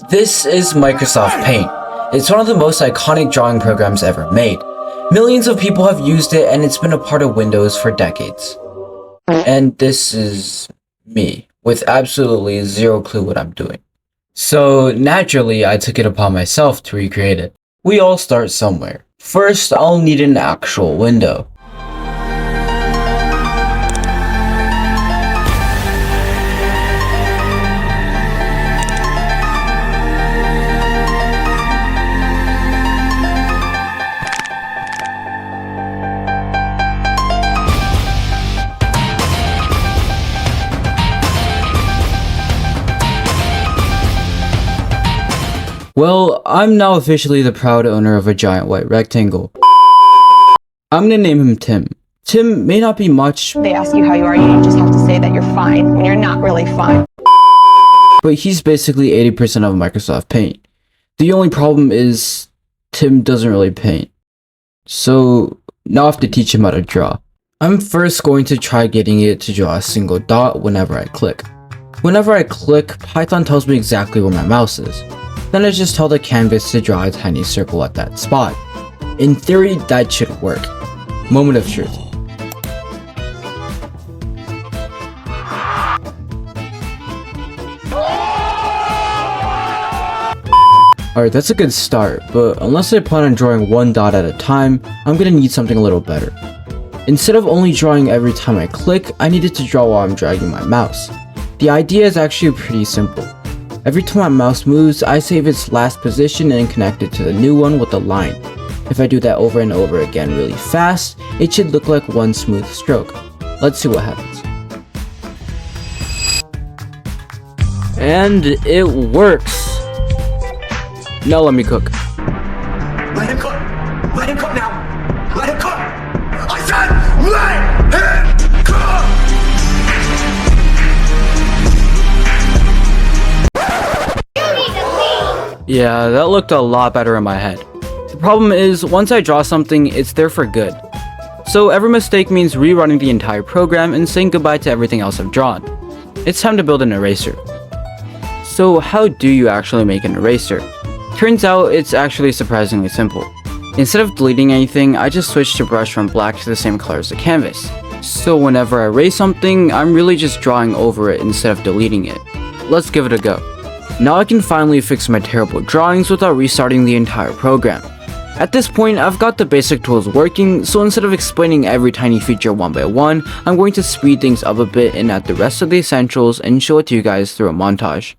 This is Microsoft Paint. It's one of the most iconic drawing programs ever made. Millions of people have used it and it's been a part of Windows for decades. And this is me, with absolutely zero clue what I'm doing. So naturally, I took it upon myself to recreate it. We all start somewhere. First, I'll need an actual window. Well, I'm now officially the proud owner of a giant white rectangle. I'm gonna name him Tim. Tim may not be much. They ask you how you are, you just have to say that you're fine when you're not really fine. But he's basically 80% of Microsoft Paint. The only problem is Tim doesn't really paint. So now I have to teach him how to draw. I'm first going to try getting it to draw a single dot whenever I click. Whenever I click, Python tells me exactly where my mouse is. Then I just tell the canvas to draw a tiny circle at that spot. In theory, that should work. Moment of truth. Alright, that's a good start, but unless I plan on drawing one dot at a time, I'm gonna need something a little better. Instead of only drawing every time I click, I needed to draw while I'm dragging my mouse. The idea is actually pretty simple. Every time my mouse moves, I save its last position and connect it to the new one with a line. If I do that over and over again really fast, it should look like one smooth stroke. Let's see what happens. And it works! Now let me cook. Let him cook! Let him cook now! Let him cook! I said let him cook! Yeah, that looked a lot better in my head. The problem is, once I draw something, it's there for good. So every mistake means rerunning the entire program and saying goodbye to everything else I've drawn. It's time to build an eraser. So how do you actually make an eraser? Turns out it's actually surprisingly simple. Instead of deleting anything, I just switch the brush from black to the same color as the canvas. So whenever I erase something, I'm really just drawing over it instead of deleting it. Let's give it a go. Now I can finally fix my terrible drawings without restarting the entire program. At this point, I've got the basic tools working, so instead of explaining every tiny feature one by one, I'm going to speed things up a bit and add the rest of the essentials and show it to you guys through a montage.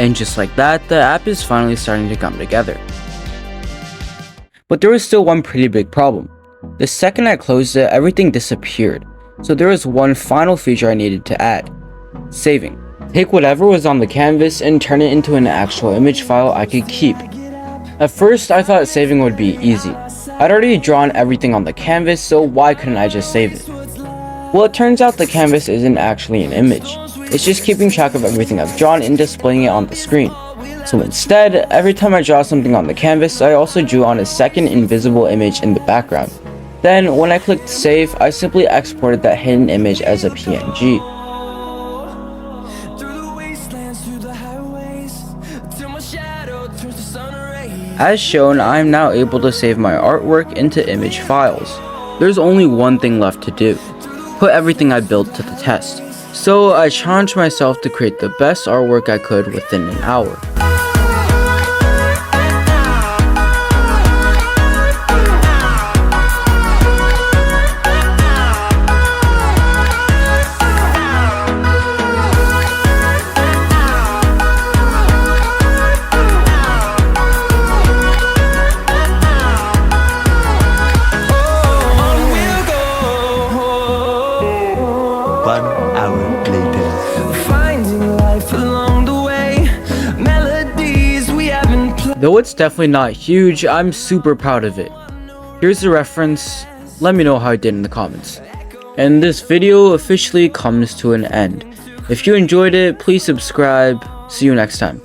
And just like that, the app is finally starting to come together. But there was still one pretty big problem. The second I closed it, everything disappeared. So there was one final feature I needed to add. Saving. Take whatever was on the canvas and turn it into an actual image file I could keep. At first, I thought saving would be easy. I'd already drawn everything on the canvas, so why couldn't I just save it? Well, it turns out the canvas isn't actually an image. It's just keeping track of everything I've drawn and displaying it on the screen. So instead, every time I draw something on the canvas, I also drew on a second invisible image in the background. Then, when I clicked save, I simply exported that hidden image as a PNG. As shown, I am now able to save my artwork into image files. There's only one thing left to do. Put everything I built to the test. So I challenged myself to create the best artwork I could within an hour. Though it's definitely not huge, I'm super proud of it. Here's the reference, let me know how I did in the comments. And this video officially comes to an end. If you enjoyed it, please subscribe. See you next time.